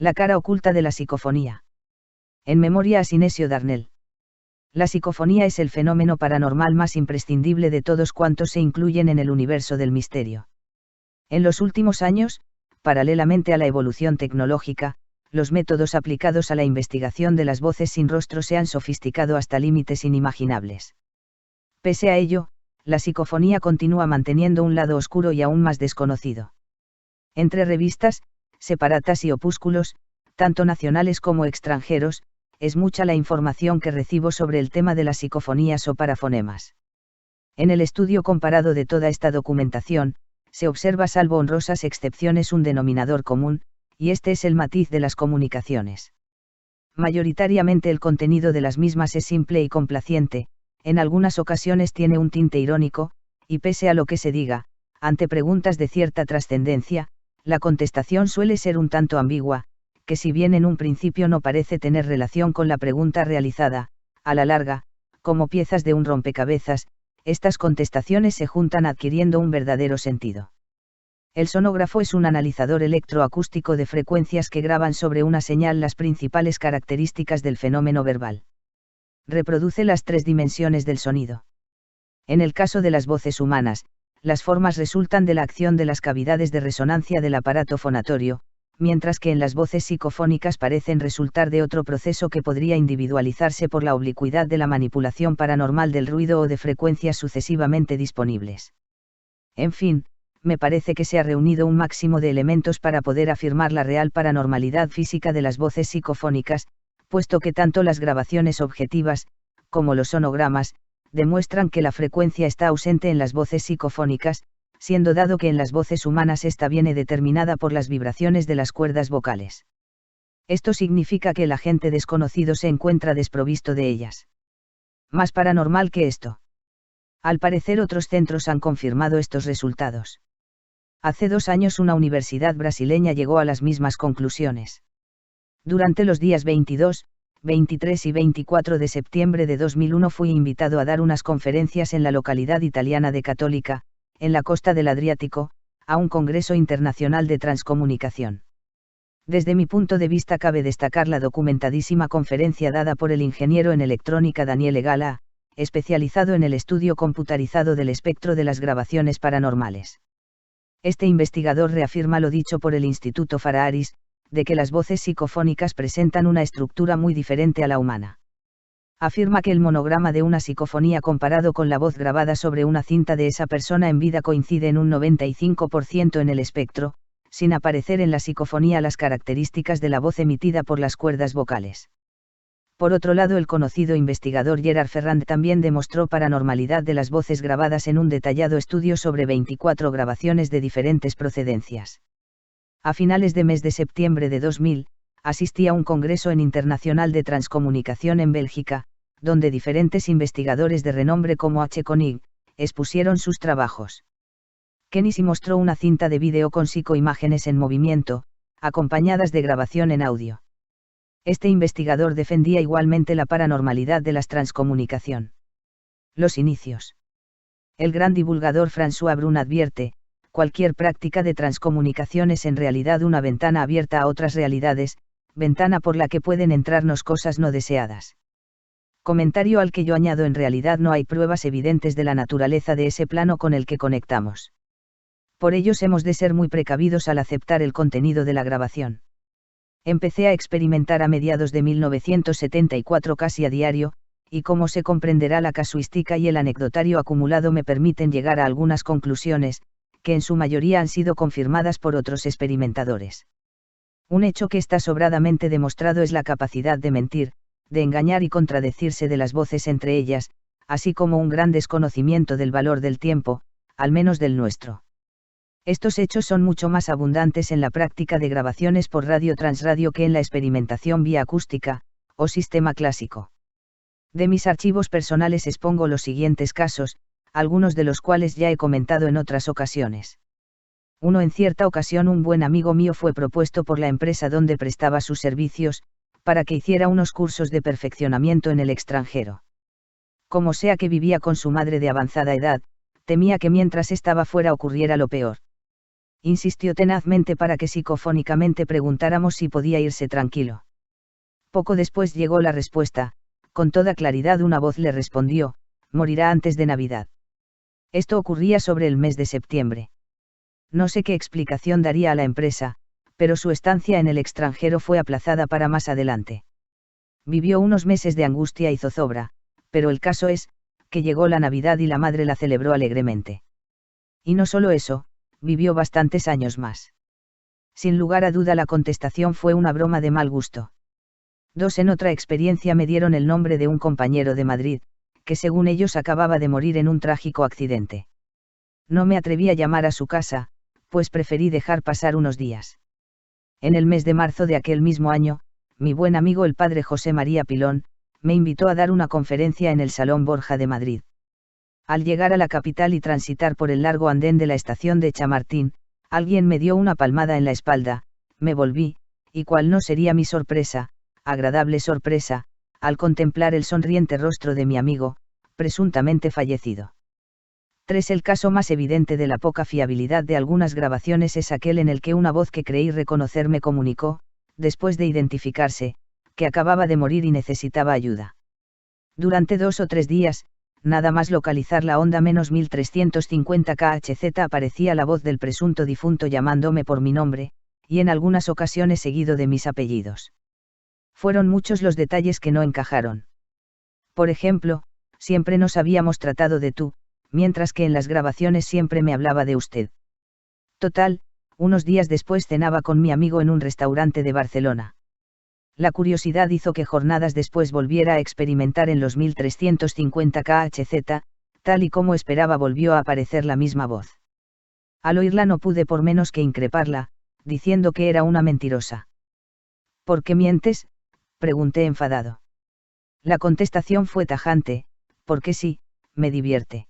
La cara oculta de la psicofonía. En memoria a Sinesio Darnell. La psicofonía es el fenómeno paranormal más imprescindible de todos cuantos se incluyen en el universo del misterio. En los últimos años, paralelamente a la evolución tecnológica, los métodos aplicados a la investigación de las voces sin rostro se han sofisticado hasta límites inimaginables. Pese a ello, la psicofonía continúa manteniendo un lado oscuro y aún más desconocido. Entre revistas, separatas y opúsculos, tanto nacionales como extranjeros, es mucha la información que recibo sobre el tema de las psicofonías o parafonemas. En el estudio comparado de toda esta documentación, se observa, salvo honrosas excepciones, un denominador común, y este es el matiz de las comunicaciones. Mayoritariamente el contenido de las mismas es simple y complaciente, en algunas ocasiones tiene un tinte irónico, y pese a lo que se diga, ante preguntas de cierta trascendencia, la contestación suele ser un tanto ambigua, que si bien en un principio no parece tener relación con la pregunta realizada, a la larga, como piezas de un rompecabezas, estas contestaciones se juntan adquiriendo un verdadero sentido. El sonógrafo es un analizador electroacústico de frecuencias que graban sobre una señal las principales características del fenómeno verbal. Reproduce las 3 dimensiones del sonido. En el caso de las voces humanas, las formas resultan de la acción de las cavidades de resonancia del aparato fonatorio, mientras que en las voces psicofónicas parecen resultar de otro proceso que podría individualizarse por la oblicuidad de la manipulación paranormal del ruido o de frecuencias sucesivamente disponibles. En fin, me parece que se ha reunido un máximo de elementos para poder afirmar la real paranormalidad física de las voces psicofónicas, puesto que tanto las grabaciones objetivas, como los sonogramas, demuestran que la frecuencia está ausente en las voces psicofónicas, siendo dado que en las voces humanas esta viene determinada por las vibraciones de las cuerdas vocales. Esto significa que el agente desconocido se encuentra desprovisto de ellas. Más paranormal que esto. Al parecer otros centros han confirmado estos resultados. Hace 2 años una universidad brasileña llegó a las mismas conclusiones. Durante los días 22, 23 y 24 de septiembre de 2001 fui invitado a dar unas conferencias en la localidad italiana de Católica, en la costa del Adriático, a un congreso internacional de transcomunicación. Desde mi punto de vista cabe destacar la documentadísima conferencia dada por el ingeniero en electrónica Daniele Gala, especializado en el estudio computarizado del espectro de las grabaciones paranormales. Este investigador reafirma lo dicho por el Instituto Faraharis, de que las voces psicofónicas presentan una estructura muy diferente a la humana. Afirma que el monograma de una psicofonía comparado con la voz grabada sobre una cinta de esa persona en vida coincide en un 95% en el espectro, sin aparecer en la psicofonía las características de la voz emitida por las cuerdas vocales. Por otro lado, el conocido investigador Gerard Ferrand también demostró paranormalidad de las voces grabadas en un detallado estudio sobre 24 grabaciones de diferentes procedencias. A finales de mes de septiembre de 2000, asistí a un congreso internacional de transcomunicación en Bélgica, donde diferentes investigadores de renombre como H. Koenig, expusieron sus trabajos. Kenisi mostró una cinta de vídeo con psicoimágenes en movimiento, acompañadas de grabación en audio. Este investigador defendía igualmente la paranormalidad de la transcomunicación. Los inicios. El gran divulgador François Brun advierte: cualquier práctica de transcomunicación es en realidad una ventana abierta a otras realidades, ventana por la que pueden entrarnos cosas no deseadas. Comentario al que yo añado: en realidad no hay pruebas evidentes de la naturaleza de ese plano con el que conectamos. Por ello hemos de ser muy precavidos al aceptar el contenido de la grabación. Empecé a experimentar a mediados de 1974 casi a diario, y como se comprenderá, la casuística y el anecdotario acumulado me permiten llegar a algunas conclusiones, que en su mayoría han sido confirmadas por otros experimentadores. Un hecho que está sobradamente demostrado es la capacidad de mentir, de engañar y contradecirse de las voces entre ellas, así como un gran desconocimiento del valor del tiempo, al menos del nuestro. Estos hechos son mucho más abundantes en la práctica de grabaciones por radio-transradio que en la experimentación vía acústica, o sistema clásico. De mis archivos personales expongo los siguientes casos, algunos de los cuales ya he comentado en otras ocasiones. 1. En cierta ocasión un buen amigo mío fue propuesto por la empresa donde prestaba sus servicios, para que hiciera unos cursos de perfeccionamiento en el extranjero. Como sea que vivía con su madre de avanzada edad, temía que mientras estaba fuera ocurriera lo peor. insistió tenazmente para que psicofónicamente preguntáramos si podía irse tranquilo. Poco después llegó la respuesta, con toda claridad una voz le respondió, morirá antes de Navidad. Esto ocurría sobre el mes de septiembre. No sé qué explicación daría a la empresa, pero su estancia en el extranjero fue aplazada para más adelante. Vivió unos meses de angustia y zozobra, pero el caso es, que llegó la Navidad y la madre la celebró alegremente. Y no solo eso, vivió bastantes años más. Sin lugar a duda la contestación fue una broma de mal gusto. Dos en otra experiencia me dieron el nombre de un compañero de Madrid, que según ellos acababa de morir en un trágico accidente. No me atreví a llamar a su casa, pues preferí dejar pasar unos días. En el mes de marzo de aquel mismo año, mi buen amigo el padre José María Pilón, me invitó a dar una conferencia en el Salón Borja de Madrid. Al llegar a la capital y transitar por el largo andén de la estación de Chamartín, alguien me dio una palmada en la espalda, me volví, y cuál no sería mi sorpresa, agradable sorpresa, al contemplar el sonriente rostro de mi amigo, presuntamente fallecido. 3. El caso más evidente de la poca fiabilidad de algunas grabaciones es aquel en el que una voz que creí reconocer me comunicó, después de identificarse, que acababa de morir y necesitaba ayuda. Durante 2 o 3 días, nada más localizar la onda -1350 kHz aparecía la voz del presunto difunto llamándome por mi nombre, y en algunas ocasiones seguido de mis apellidos. Fueron muchos los detalles que no encajaron. Por ejemplo, siempre nos habíamos tratado de tú, mientras que en las grabaciones siempre me hablaba de usted. Total, unos días después cenaba con mi amigo en un restaurante de Barcelona. La curiosidad hizo que jornadas después volviera a experimentar en los 1350 kHz, tal y como esperaba volvió a aparecer la misma voz. Al oírla no pude por menos que increparla, diciendo que era una mentirosa. ¿Por qué mientes?, pregunté enfadado. La contestación fue tajante, porque sí, me divierte.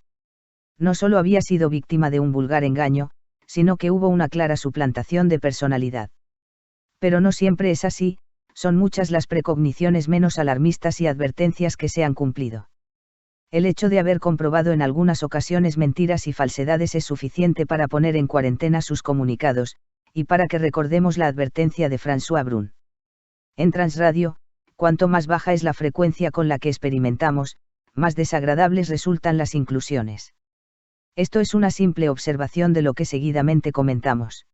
No solo había sido víctima de un vulgar engaño, sino que hubo una clara suplantación de personalidad. Pero no siempre es así, son muchas las precogniciones menos alarmistas y advertencias que se han cumplido. El hecho de haber comprobado en algunas ocasiones mentiras y falsedades es suficiente para poner en cuarentena sus comunicados, y para que recordemos la advertencia de François Brun. En Transradio, cuanto más baja es la frecuencia con la que experimentamos, más desagradables resultan las inclusiones. Esto es una simple observación de lo que seguidamente comentamos.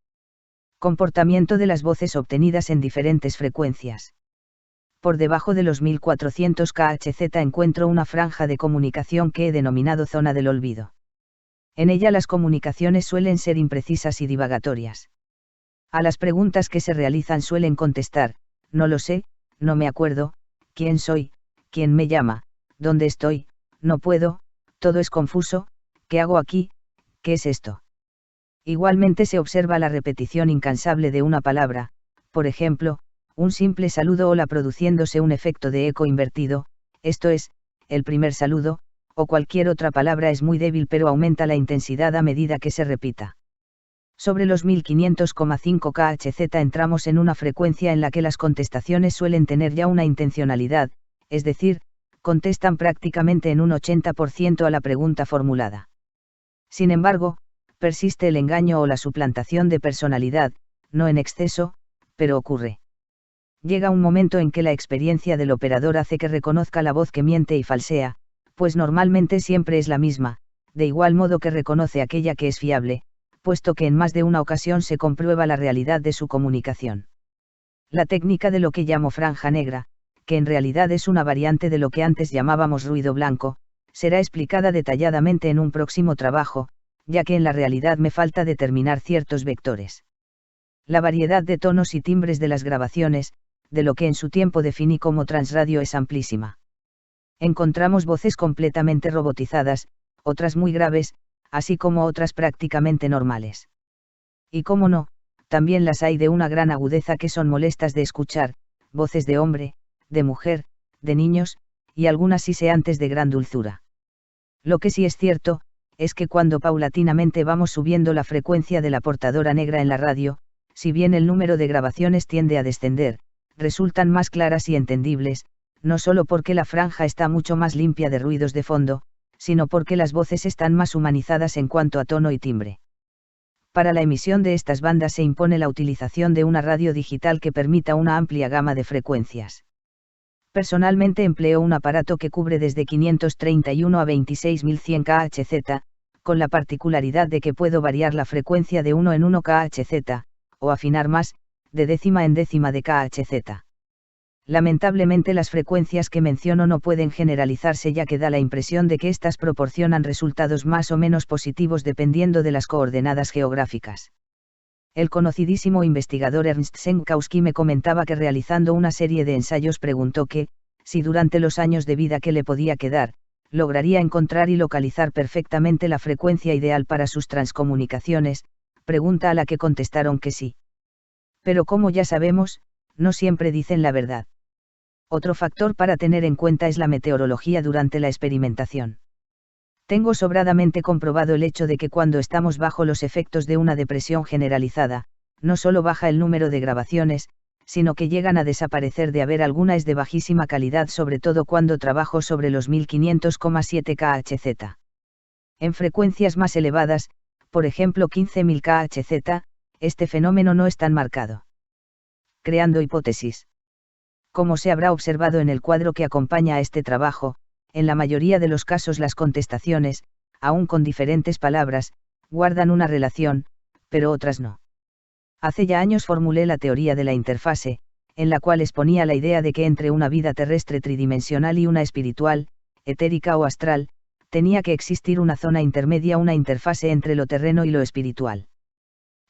Comportamiento de las voces obtenidas en diferentes frecuencias. Por debajo de los 1400 kHz encuentro una franja de comunicación que he denominado zona del olvido. En ella las comunicaciones suelen ser imprecisas y divagatorias. A las preguntas que se realizan suelen contestar, no lo sé, no me acuerdo, quién soy, quién me llama, dónde estoy, no puedo, todo es confuso, ¿qué hago aquí?, ¿qué es esto? Igualmente se observa la repetición incansable de una palabra, por ejemplo, un simple saludo o la produciéndose un efecto de eco invertido, esto es, el primer saludo, o cualquier otra palabra es muy débil pero aumenta la intensidad a medida que se repita. Sobre los 1500,5 kHz entramos en una frecuencia en la que las contestaciones suelen tener ya una intencionalidad, es decir, contestan prácticamente en un 80% a la pregunta formulada. Sin embargo, persiste el engaño o la suplantación de personalidad, no en exceso, pero ocurre. Llega un momento en que la experiencia del operador hace que reconozca la voz que miente y falsea, pues normalmente siempre es la misma, de igual modo que reconoce aquella que es fiable, puesto que en más de una ocasión se comprueba la realidad de su comunicación. La técnica de lo que llamo franja negra, que en realidad es una variante de lo que antes llamábamos ruido blanco, será explicada detalladamente en un próximo trabajo, ya que en la realidad me falta determinar ciertos vectores. La variedad de tonos y timbres de las grabaciones, de lo que en su tiempo definí como transradio, es amplísima. Encontramos voces completamente robotizadas, otras muy graves, así como otras prácticamente normales. Y cómo no, también las hay de una gran agudeza que son molestas de escuchar, voces de hombre, de mujer, de niños, y algunas siseantes de gran dulzura. Lo que sí es cierto, es que cuando paulatinamente vamos subiendo la frecuencia de la portadora negra en la radio, si bien el número de grabaciones tiende a descender, resultan más claras y entendibles, no solo porque la franja está mucho más limpia de ruidos de fondo, sino porque las voces están más humanizadas en cuanto a tono y timbre. Para la emisión de estas bandas se impone la utilización de una radio digital que permita una amplia gama de frecuencias. Personalmente empleo un aparato que cubre desde 531 a 26.100 kHz, con la particularidad de que puedo variar la frecuencia de 1 en 1 kHz, o afinar más, de décima en décima de kHz. Lamentablemente las frecuencias que menciono no pueden generalizarse, ya que da la impresión de que éstas proporcionan resultados más o menos positivos dependiendo de las coordenadas geográficas. El conocidísimo investigador Ernst Senkowski me comentaba que realizando una serie de ensayos preguntó que, si durante los años de vida que le podía quedar, lograría encontrar y localizar perfectamente la frecuencia ideal para sus transcomunicaciones, pregunta a la que contestaron que sí. Pero como ya sabemos, no siempre dicen la verdad. Otro factor para tener en cuenta es la meteorología durante la experimentación. Tengo sobradamente comprobado el hecho de que cuando estamos bajo los efectos de una depresión generalizada, no solo baja el número de grabaciones, sino que llegan a desaparecer. De haber alguna es de bajísima calidad, sobre todo cuando trabajo sobre los 1500,7 kHz. En frecuencias más elevadas, por ejemplo 15.000 kHz, este fenómeno no es tan marcado. Creando hipótesis. Como se habrá observado en el cuadro que acompaña a este trabajo, en la mayoría de los casos las contestaciones, aun con diferentes palabras, guardan una relación, pero otras no. Hace ya años formulé la teoría de la interfase, en la cual exponía la idea de que entre una vida terrestre tridimensional y una espiritual, etérica o astral, tenía que existir una zona intermedia, una interfase entre lo terreno y lo espiritual.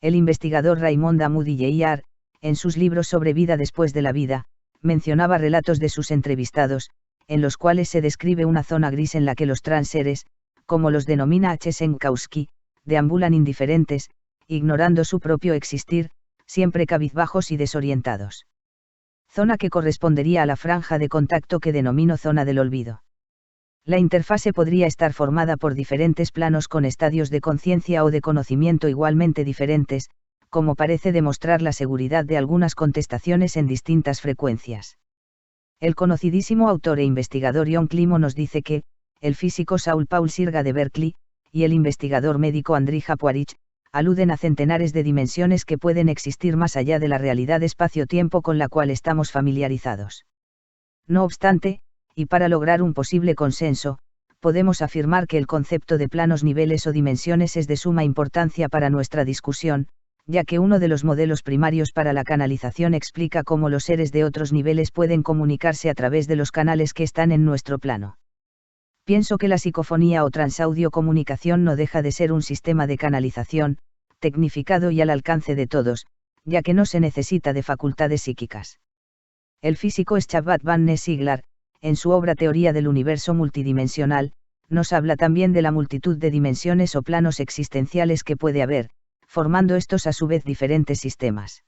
El investigador Raymond Amoudi Jr., en sus libros sobre vida después de la vida, mencionaba relatos de sus entrevistados, en los cuales se describe una zona gris en la que los transeres, como los denomina H. Senkowski, deambulan indiferentes, ignorando su propio existir, siempre cabizbajos y desorientados. Zona que correspondería a la franja de contacto que denomino zona del olvido. La interfase podría estar formada por diferentes planos con estadios de conciencia o de conocimiento igualmente diferentes, como parece demostrar la seguridad de algunas contestaciones en distintas frecuencias. El conocidísimo autor e investigador John Climo nos dice que, el físico Saul Paul Sirga de Berkeley, y el investigador médico Andrija Puarich, aluden a centenares de dimensiones que pueden existir más allá de la realidad espacio-tiempo con la cual estamos familiarizados. No obstante, y para lograr un posible consenso, podemos afirmar que el concepto de planos, niveles o dimensiones es de suma importancia para nuestra discusión, ya que uno de los modelos primarios para la canalización explica cómo los seres de otros niveles pueden comunicarse a través de los canales que están en nuestro plano. Pienso que la psicofonía o transaudio comunicación no deja de ser un sistema de canalización, tecnificado y al alcance de todos, ya que no se necesita de facultades psíquicas. El físico Shabbat van Ness-Ziegler, en su obra Teoría del Universo Multidimensional, nos habla también de la multitud de dimensiones o planos existenciales que puede haber, formando estos a su vez diferentes sistemas.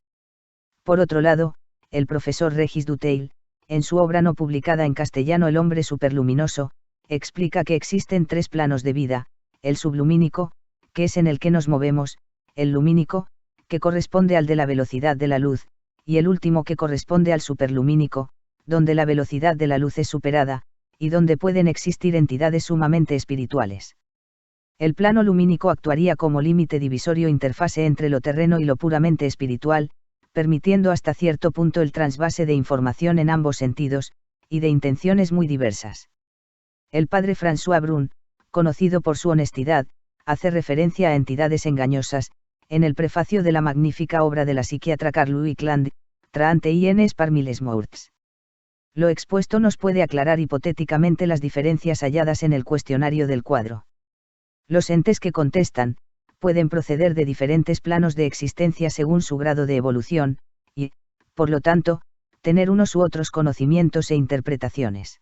Por otro lado, el profesor Regis Duteil, en su obra no publicada en castellano El hombre superluminoso, explica que existen tres planos de vida: el sublumínico, que es en el que nos movemos, el lumínico, que corresponde al de la velocidad de la luz, y el último que corresponde al superlumínico, donde la velocidad de la luz es superada, y donde pueden existir entidades sumamente espirituales. El plano lumínico actuaría como límite divisorio, interfase entre lo terreno y lo puramente espiritual, permitiendo hasta cierto punto el trasvase de información en ambos sentidos, y de intenciones muy diversas. El padre François Brun, conocido por su honestidad, hace referencia a entidades engañosas, en el prefacio de la magnífica obra de la psiquiatra Carl-Louis Cland, Traante ins par mille morts. Lo expuesto nos puede aclarar hipotéticamente las diferencias halladas en el cuestionario del cuadro. Los entes que contestan, pueden proceder de diferentes planos de existencia según su grado de evolución, y, por lo tanto, tener unos u otros conocimientos e interpretaciones.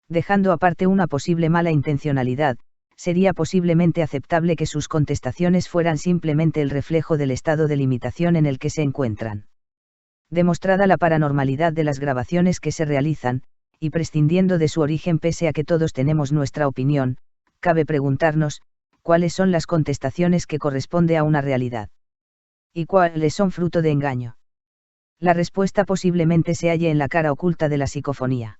Dejando aparte una posible mala intencionalidad, sería posiblemente aceptable que sus contestaciones fueran simplemente el reflejo del estado de limitación en el que se encuentran. Demostrada la paranormalidad de las grabaciones que se realizan, y prescindiendo de su origen pese a que todos tenemos nuestra opinión, cabe preguntarnos, ¿cuáles son las contestaciones que corresponde a una realidad? ¿Y cuáles son fruto de engaño? La respuesta posiblemente se halle en la cara oculta de la psicofonía.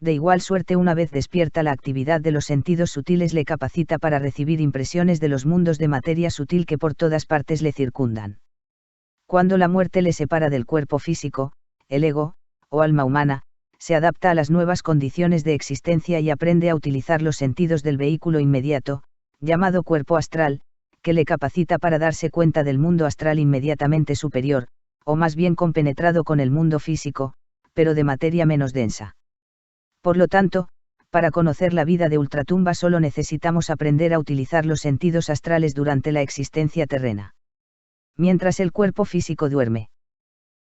De igual suerte, una vez despierta, la actividad de los sentidos sutiles le capacita para recibir impresiones de los mundos de materia sutil que por todas partes le circundan. Cuando la muerte le separa del cuerpo físico, el ego, o alma humana, se adapta a las nuevas condiciones de existencia y aprende a utilizar los sentidos del vehículo inmediato, llamado cuerpo astral, que le capacita para darse cuenta del mundo astral inmediatamente superior, o más bien compenetrado con el mundo físico, pero de materia menos densa. Por lo tanto, para conocer la vida de ultratumba solo necesitamos aprender a utilizar los sentidos astrales durante la existencia terrena. Mientras el cuerpo físico duerme.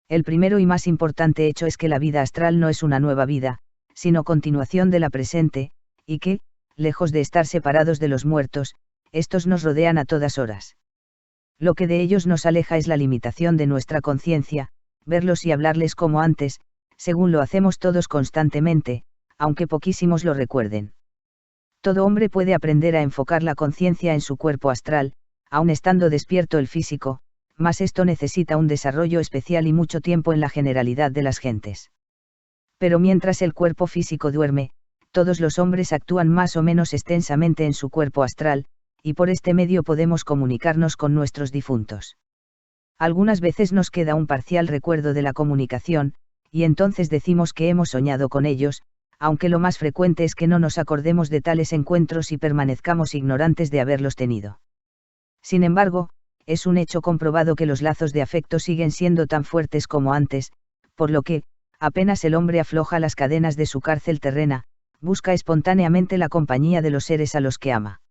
El primero y más importante hecho es que la vida astral no es una nueva vida, sino continuación de la presente, y que, lejos de estar separados de los muertos, estos nos rodean a todas horas. Lo que de ellos nos aleja es la limitación de nuestra conciencia, verlos y hablarles como antes, según lo hacemos todos constantemente, aunque poquísimos lo recuerden. Todo hombre puede aprender a enfocar la conciencia en su cuerpo astral, aun estando despierto el físico, mas esto necesita un desarrollo especial y mucho tiempo en la generalidad de las gentes. Pero mientras el cuerpo físico duerme, todos los hombres actúan más o menos extensamente en su cuerpo astral, y por este medio podemos comunicarnos con nuestros difuntos. Algunas veces nos queda un parcial recuerdo de la comunicación, y entonces decimos que hemos soñado con ellos, aunque lo más frecuente es que no nos acordemos de tales encuentros y permanezcamos ignorantes de haberlos tenido. Sin embargo, es un hecho comprobado que los lazos de afecto siguen siendo tan fuertes como antes, por lo que, apenas el hombre afloja las cadenas de su cárcel terrena, busca espontáneamente la compañía de los seres a los que ama.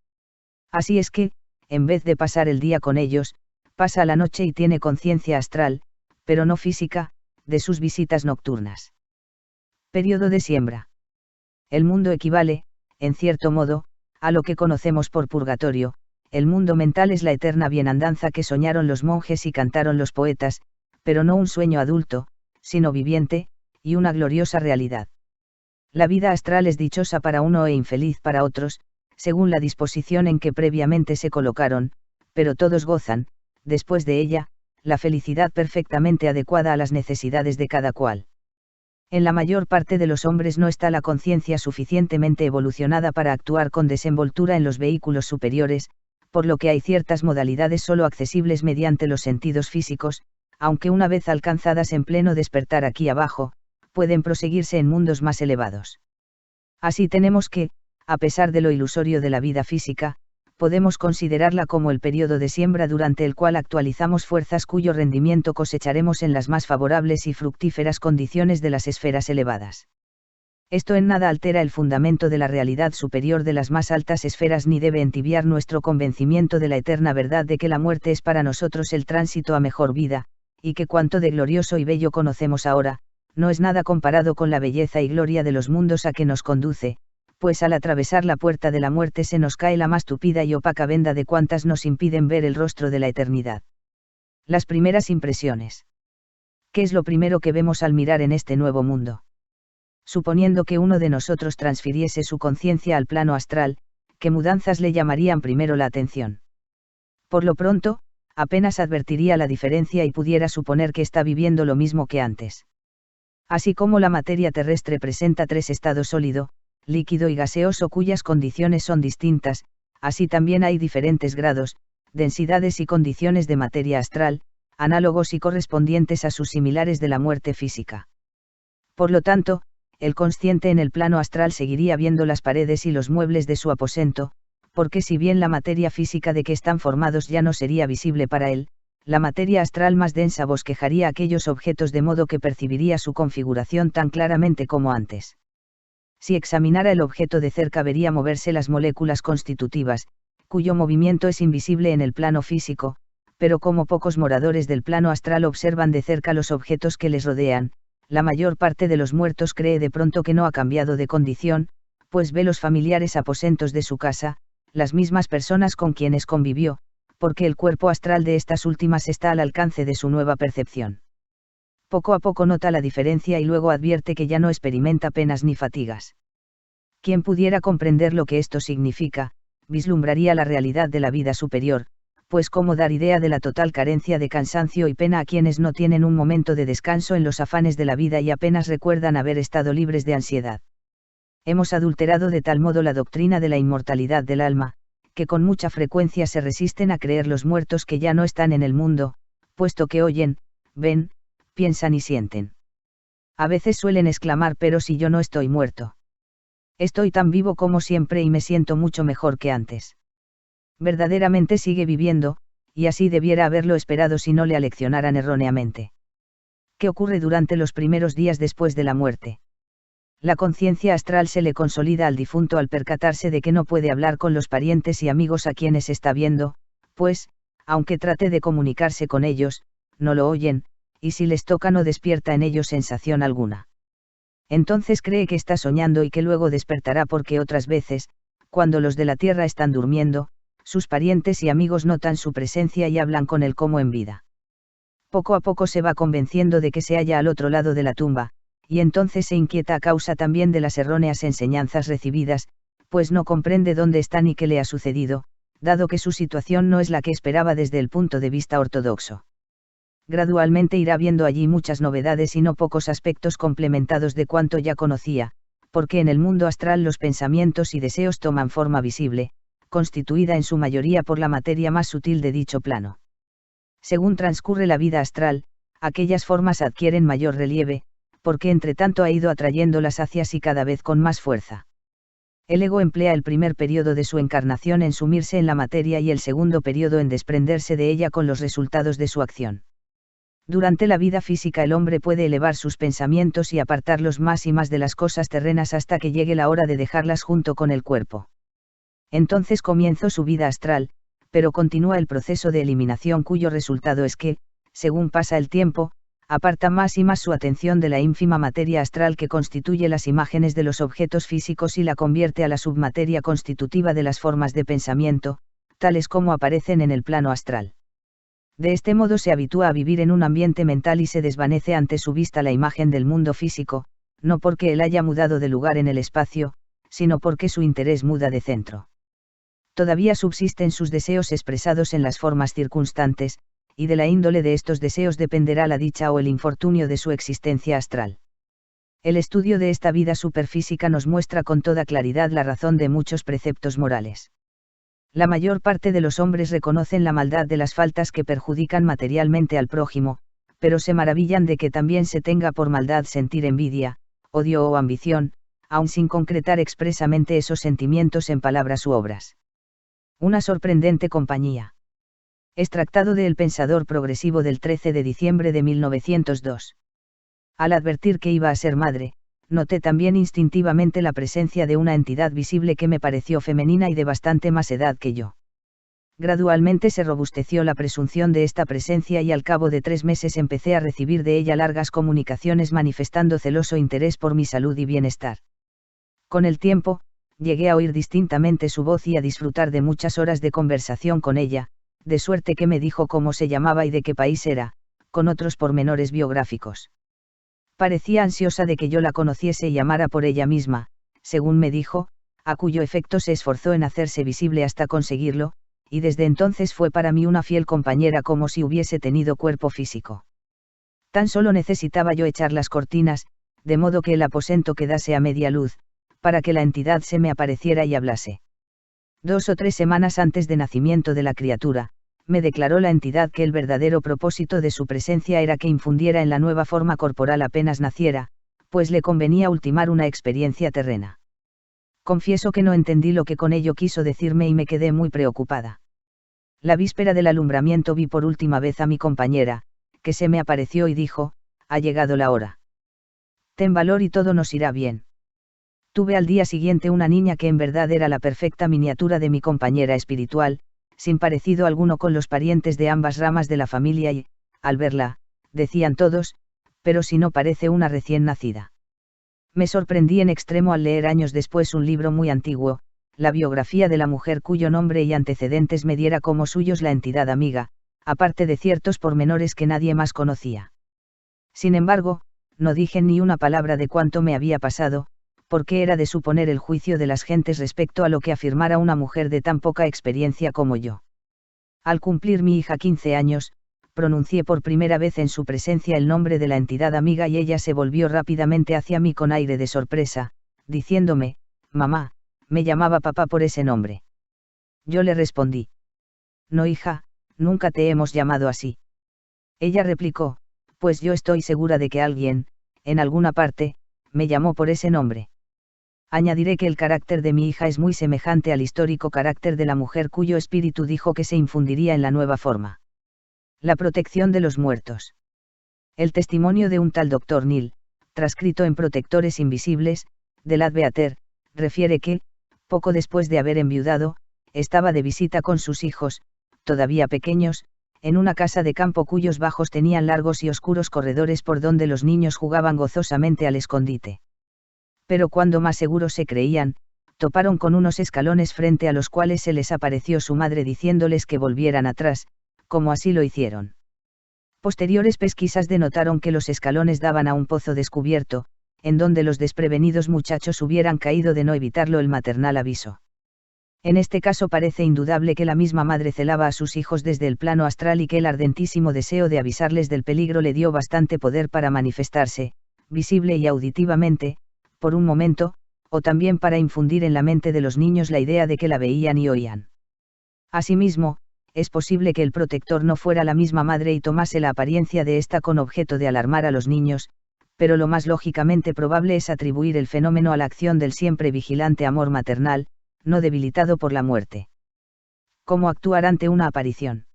Así es que, en vez de pasar el día con ellos, pasa la noche y tiene conciencia astral, pero no física, de sus visitas nocturnas. Periodo de siembra. El mundo equivale, en cierto modo, a lo que conocemos por purgatorio. El mundo mental es la eterna bienandanza que soñaron los monjes y cantaron los poetas, pero no un sueño adulto, sino viviente, y una gloriosa realidad. La vida astral es dichosa para uno e infeliz para otros, según la disposición en que previamente se colocaron, pero todos gozan, después de ella, la felicidad perfectamente adecuada a las necesidades de cada cual. En la mayor parte de los hombres no está la conciencia suficientemente evolucionada para actuar con desenvoltura en los vehículos superiores, por lo que hay ciertas modalidades solo accesibles mediante los sentidos físicos, aunque una vez alcanzadas en pleno despertar aquí abajo, pueden proseguirse en mundos más elevados. Así tenemos que, a pesar de lo ilusorio de la vida física, podemos considerarla como el periodo de siembra durante el cual actualizamos fuerzas cuyo rendimiento cosecharemos en las más favorables y fructíferas condiciones de las esferas elevadas. Esto en nada altera el fundamento de la realidad superior de las más altas esferas ni debe entibiar nuestro convencimiento de la eterna verdad de que la muerte es para nosotros el tránsito a mejor vida, y que cuanto de glorioso y bello conocemos ahora, no es nada comparado con la belleza y gloria de los mundos a que nos conduce, pues al atravesar la puerta de la muerte se nos cae la más tupida y opaca venda de cuantas nos impiden ver el rostro de la eternidad. Las primeras impresiones. ¿Qué es lo primero que vemos al mirar en este nuevo mundo? Suponiendo que uno de nosotros transfiriese su conciencia al plano astral, ¿qué mudanzas le llamarían primero la atención? Por lo pronto, apenas advertiría la diferencia y pudiera suponer que está viviendo lo mismo que antes. Así como la materia terrestre presenta tres estados: sólido, líquido y gaseoso, cuyas condiciones son distintas, así también hay diferentes grados, densidades y condiciones de materia astral, análogos y correspondientes a sus similares de la muerte física. Por lo tanto, el consciente en el plano astral seguiría viendo las paredes y los muebles de su aposento, porque si bien la materia física de que están formados ya no sería visible para él, la materia astral más densa bosquejaría aquellos objetos de modo que percibiría su configuración tan claramente como antes. Si examinara el objeto de cerca vería moverse las moléculas constitutivas, cuyo movimiento es invisible en el plano físico, pero como pocos moradores del plano astral observan de cerca los objetos que les rodean, la mayor parte de los muertos cree de pronto que no ha cambiado de condición, pues ve los familiares aposentos de su casa, las mismas personas con quienes convivió, porque el cuerpo astral de estas últimas está al alcance de su nueva percepción. Poco a poco nota la diferencia y luego advierte que ya no experimenta penas ni fatigas. Quien pudiera comprender lo que esto significa, vislumbraría la realidad de la vida superior, pues cómo dar idea de la total carencia de cansancio y pena a quienes no tienen un momento de descanso en los afanes de la vida y apenas recuerdan haber estado libres de ansiedad. Hemos adulterado de tal modo la doctrina de la inmortalidad del alma, que con mucha frecuencia se resisten a creer los muertos que ya no están en el mundo, puesto que oyen, ven, piensan y sienten. A veces suelen exclamar: pero si yo no estoy muerto. Estoy tan vivo como siempre y me siento mucho mejor que antes. Verdaderamente sigue viviendo, y así debiera haberlo esperado si no le aleccionaran erróneamente. ¿Qué ocurre durante los primeros días después de la muerte? La conciencia astral se le consolida al difunto al percatarse de que no puede hablar con los parientes y amigos a quienes está viendo, pues, aunque trate de comunicarse con ellos, no lo oyen, y si les toca no despierta en ellos sensación alguna. Entonces cree que está soñando y que luego despertará porque otras veces, cuando los de la tierra están durmiendo, sus parientes y amigos notan su presencia y hablan con él como en vida. Poco a poco se va convenciendo de que se halla al otro lado de la tumba, y entonces se inquieta a causa también de las erróneas enseñanzas recibidas, pues no comprende dónde está ni qué le ha sucedido, dado que su situación no es la que esperaba desde el punto de vista ortodoxo. Gradualmente irá viendo allí muchas novedades y no pocos aspectos complementados de cuanto ya conocía, porque en el mundo astral los pensamientos y deseos toman forma visible, constituida en su mayoría por la materia más sutil de dicho plano. Según transcurre la vida astral, aquellas formas adquieren mayor relieve, porque entre tanto ha ido atrayéndolas hacia sí cada vez con más fuerza. El ego emplea el primer periodo de su encarnación en sumirse en la materia y el segundo periodo en desprenderse de ella con los resultados de su acción. Durante la vida física el hombre puede elevar sus pensamientos y apartarlos más y más de las cosas terrenas hasta que llegue la hora de dejarlas junto con el cuerpo. Entonces comienza su vida astral, pero continúa el proceso de eliminación cuyo resultado es que, según pasa el tiempo, aparta más y más su atención de la ínfima materia astral que constituye las imágenes de los objetos físicos y la convierte a la submateria constitutiva de las formas de pensamiento, tales como aparecen en el plano astral. De este modo se habitúa a vivir en un ambiente mental y se desvanece ante su vista la imagen del mundo físico, no porque él haya mudado de lugar en el espacio, sino porque su interés muda de centro. Todavía subsisten sus deseos expresados en las formas circunstantes, y de la índole de estos deseos dependerá la dicha o el infortunio de su existencia astral. El estudio de esta vida superfísica nos muestra con toda claridad la razón de muchos preceptos morales. La mayor parte de los hombres reconocen la maldad de las faltas que perjudican materialmente al prójimo, pero se maravillan de que también se tenga por maldad sentir envidia, odio o ambición, aun sin concretar expresamente esos sentimientos en palabras u obras. Una sorprendente compañía. Extractado de El Pensador Progresivo del 13 de diciembre de 1902. Al advertir que iba a ser madre, noté también instintivamente la presencia de una entidad visible que me pareció femenina y de bastante más edad que yo. Gradualmente se robusteció la presunción de esta presencia y al cabo de 3 meses empecé a recibir de ella largas comunicaciones manifestando celoso interés por mi salud y bienestar. Con el tiempo, llegué a oír distintamente su voz y a disfrutar de muchas horas de conversación con ella, de suerte que me dijo cómo se llamaba y de qué país era, con otros pormenores biográficos. Parecía ansiosa de que yo la conociese y llamara por ella misma, según me dijo, a cuyo efecto se esforzó en hacerse visible hasta conseguirlo, y desde entonces fue para mí una fiel compañera como si hubiese tenido cuerpo físico. Tan solo necesitaba yo echar las cortinas, de modo que el aposento quedase a media luz, para que la entidad se me apareciera y hablase. 2 o 3 semanas antes de nacimiento de la criatura, me declaró la entidad que el verdadero propósito de su presencia era que infundiera en la nueva forma corporal apenas naciera, pues le convenía ultimar una experiencia terrena. Confieso que no entendí lo que con ello quiso decirme y me quedé muy preocupada. La víspera del alumbramiento vi por última vez a mi compañera, que se me apareció y dijo: ha llegado la hora. Ten valor y todo nos irá bien. Tuve al día siguiente una niña que en verdad era la perfecta miniatura de mi compañera espiritual, sin parecido alguno con los parientes de ambas ramas de la familia y, al verla, decían todos, pero si no parece una recién nacida. Me sorprendí en extremo al leer años después un libro muy antiguo, la biografía de la mujer cuyo nombre y antecedentes me diera como suyos la entidad amiga, aparte de ciertos pormenores que nadie más conocía. Sin embargo, no dije ni una palabra de cuánto me había pasado, porque era de suponer el juicio de las gentes respecto a lo que afirmara una mujer de tan poca experiencia como yo. Al cumplir mi hija 15 años, pronuncié por primera vez en su presencia el nombre de la entidad amiga y ella se volvió rápidamente hacia mí con aire de sorpresa, diciéndome: «Mamá, me llamaba papá por ese nombre». Yo le respondí: «No, hija, nunca te hemos llamado así». Ella replicó: «Pues yo estoy segura de que alguien, en alguna parte, me llamó por ese nombre». Añadiré que el carácter de mi hija es muy semejante al histórico carácter de la mujer cuyo espíritu dijo que se infundiría en la nueva forma. La protección de los muertos. El testimonio de un tal Dr. Neil, transcrito en Protectores Invisibles, de Ladbeater, refiere que, poco después de haber enviudado, estaba de visita con sus hijos, todavía pequeños, en una casa de campo cuyos bajos tenían largos y oscuros corredores por donde los niños jugaban gozosamente al escondite. Pero cuando más seguros se creían, toparon con unos escalones frente a los cuales se les apareció su madre diciéndoles que volvieran atrás, como así lo hicieron. Posteriores pesquisas denotaron que los escalones daban a un pozo descubierto, en donde los desprevenidos muchachos hubieran caído de no evitarlo el maternal aviso. En este caso parece indudable que la misma madre celaba a sus hijos desde el plano astral y que el ardentísimo deseo de avisarles del peligro le dio bastante poder para manifestarse, visible y auditivamente, por un momento, o también para infundir en la mente de los niños la idea de que la veían y oían. Asimismo, es posible que el protector no fuera la misma madre y tomase la apariencia de ésta con objeto de alarmar a los niños, pero lo más lógicamente probable es atribuir el fenómeno a la acción del siempre vigilante amor maternal, no debilitado por la muerte. ¿Cómo actuar ante una aparición?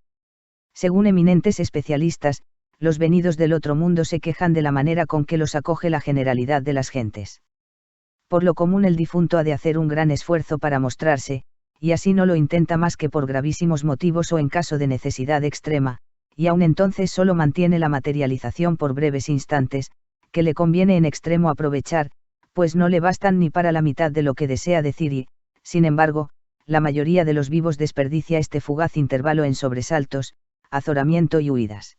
Según eminentes especialistas, los venidos del otro mundo se quejan de la manera con que los acoge la generalidad de las gentes. Por lo común el difunto ha de hacer un gran esfuerzo para mostrarse, y así no lo intenta más que por gravísimos motivos o en caso de necesidad extrema, y aun entonces solo mantiene la materialización por breves instantes, que le conviene en extremo aprovechar, pues no le bastan ni para la mitad de lo que desea decir y, sin embargo, la mayoría de los vivos desperdicia este fugaz intervalo en sobresaltos, azoramiento y huidas.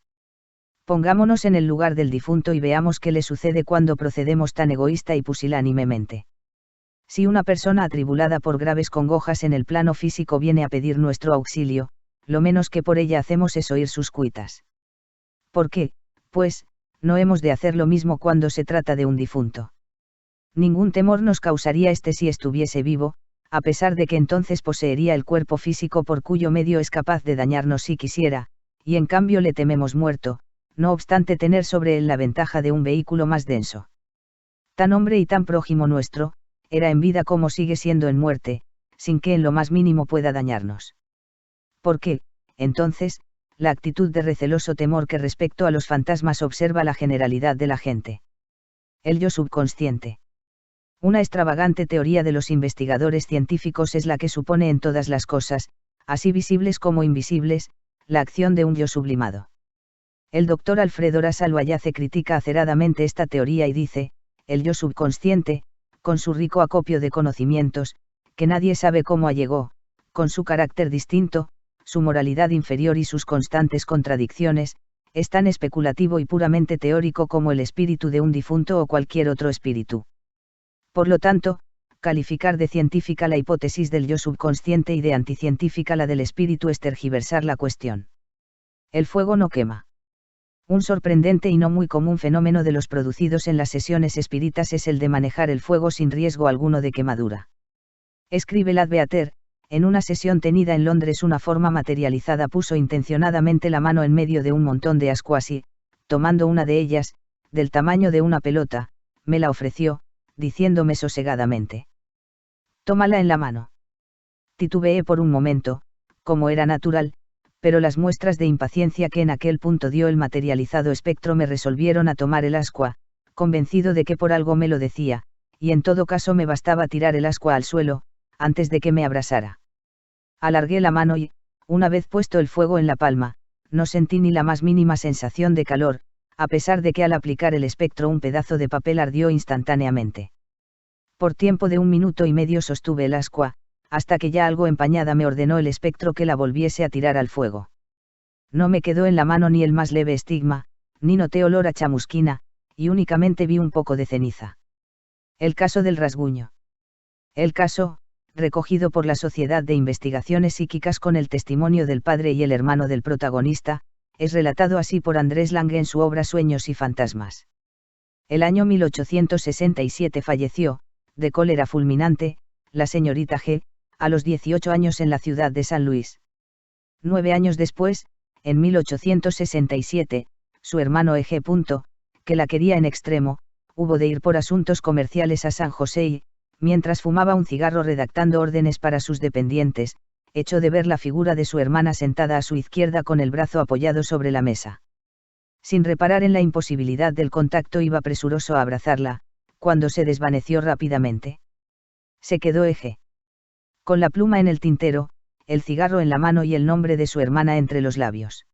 Pongámonos en el lugar del difunto y veamos qué le sucede cuando procedemos tan egoísta y pusilánimemente. Si una persona atribulada por graves congojas en el plano físico viene a pedir nuestro auxilio, lo menos que por ella hacemos es oír sus cuitas. ¿Por qué, pues, no hemos de hacer lo mismo cuando se trata de un difunto? Ningún temor nos causaría este si estuviese vivo, a pesar de que entonces poseería el cuerpo físico por cuyo medio es capaz de dañarnos si quisiera, y en cambio le tememos muerto, no obstante tener sobre él la ventaja de un vehículo más denso. Tan hombre y tan prójimo nuestro, era en vida como sigue siendo en muerte, sin que en lo más mínimo pueda dañarnos. ¿Por qué, entonces, la actitud de receloso temor que respecto a los fantasmas observa la generalidad de la gente? El yo subconsciente. Una extravagante teoría de los investigadores científicos es la que supone en todas las cosas, así visibles como invisibles, la acción de un yo sublimado. El doctor Alfredo Rasallo Ayace critica aceradamente esta teoría y dice: el yo subconsciente, con su rico acopio de conocimientos, que nadie sabe cómo allegó, con su carácter distinto, su moralidad inferior y sus constantes contradicciones, es tan especulativo y puramente teórico como el espíritu de un difunto o cualquier otro espíritu. Por lo tanto, calificar de científica la hipótesis del yo subconsciente y de anticientífica la del espíritu es tergiversar la cuestión. El fuego no quema. Un sorprendente y no muy común fenómeno de los producidos en las sesiones espíritas es el de manejar el fuego sin riesgo alguno de quemadura. Escribe Ladbeater: en una sesión tenida en Londres una forma materializada puso intencionadamente la mano en medio de un montón de ascuas y, tomando una de ellas, del tamaño de una pelota, me la ofreció, diciéndome sosegadamente: «Tómala en la mano». Titubeé por un momento, como era natural, pero las muestras de impaciencia que en aquel punto dio el materializado espectro me resolvieron a tomar el ascua, convencido de que por algo me lo decía, y en todo caso me bastaba tirar el ascua al suelo, antes de que me abrasara. Alargué la mano y, una vez puesto el fuego en la palma, no sentí ni la más mínima sensación de calor, a pesar de que al aplicar el espectro un pedazo de papel ardió instantáneamente. Por tiempo de 1 minuto y medio sostuve el ascua, hasta que ya algo empañada me ordenó el espectro que la volviese a tirar al fuego. No me quedó en la mano ni el más leve estigma, ni noté olor a chamusquina, y únicamente vi un poco de ceniza. El caso del rasguño. El caso, recogido por la Sociedad de Investigaciones Psíquicas con el testimonio del padre y el hermano del protagonista, es relatado así por Andrés Lange en su obra Sueños y Fantasmas. El año 1867 falleció, de cólera fulminante, la señorita G., a los 18 años en la ciudad de San Luis. 9 años después, en 1867, su hermano E.G., que la quería en extremo, hubo de ir por asuntos comerciales a San José y, mientras fumaba un cigarro redactando órdenes para sus dependientes, echó de ver la figura de su hermana sentada a su izquierda con el brazo apoyado sobre la mesa. Sin reparar en la imposibilidad del contacto, iba presuroso a abrazarla, cuando se desvaneció rápidamente. Se quedó E.G., con la pluma en el tintero, el cigarro en la mano y el nombre de su hermana entre los labios.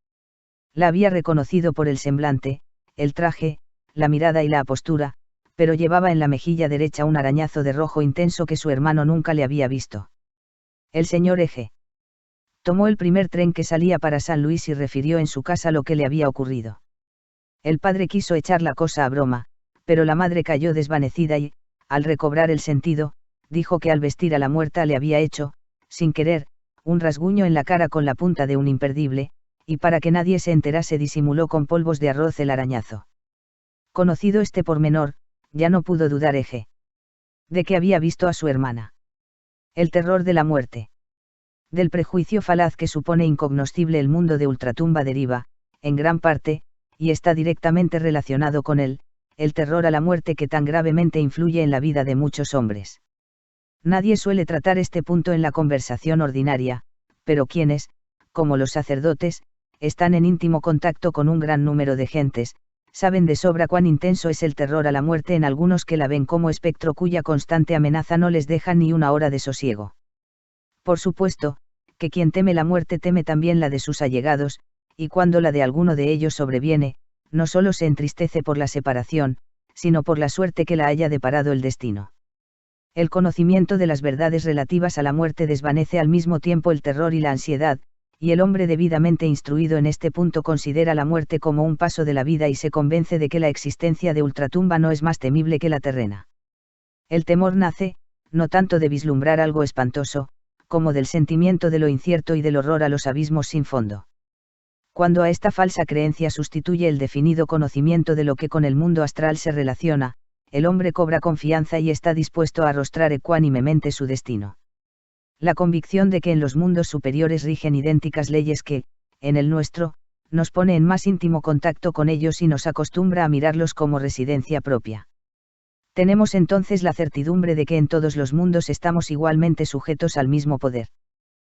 La había reconocido por el semblante, el traje, la mirada y la apostura, pero llevaba en la mejilla derecha un arañazo de rojo intenso que su hermano nunca le había visto. El señor E.G. tomó el primer tren que salía para San Luis y refirió en su casa lo que le había ocurrido. El padre quiso echar la cosa a broma, pero la madre cayó desvanecida y, al recobrar el sentido, dijo que al vestir a la muerta le había hecho, sin querer, un rasguño en la cara con la punta de un imperdible, y para que nadie se enterase disimuló con polvos de arroz el arañazo. Conocido este pormenor, ya no pudo dudar E.G. de que había visto a su hermana. El terror de la muerte. Del prejuicio falaz que supone incognoscible el mundo de ultratumba deriva, en gran parte, y está directamente relacionado con él, el terror a la muerte que tan gravemente influye en la vida de muchos hombres. Nadie suele tratar este punto en la conversación ordinaria, pero quienes, como los sacerdotes, están en íntimo contacto con un gran número de gentes, saben de sobra cuán intenso es el terror a la muerte en algunos que la ven como espectro cuya constante amenaza no les deja ni una hora de sosiego. Por supuesto, que quien teme la muerte teme también la de sus allegados, y cuando la de alguno de ellos sobreviene, no solo se entristece por la separación, sino por la suerte que la haya deparado el destino. El conocimiento de las verdades relativas a la muerte desvanece al mismo tiempo el terror y la ansiedad, y el hombre debidamente instruido en este punto considera la muerte como un paso de la vida y se convence de que la existencia de ultratumba no es más temible que la terrena. El temor nace, no tanto de vislumbrar algo espantoso, como del sentimiento de lo incierto y del horror a los abismos sin fondo. Cuando a esta falsa creencia sustituye el definido conocimiento de lo que con el mundo astral se relaciona, el hombre cobra confianza y está dispuesto a arrostrar ecuánimemente su destino. La convicción de que en los mundos superiores rigen idénticas leyes que, en el nuestro, nos pone en más íntimo contacto con ellos y nos acostumbra a mirarlos como residencia propia. Tenemos entonces la certidumbre de que en todos los mundos estamos igualmente sujetos al mismo poder.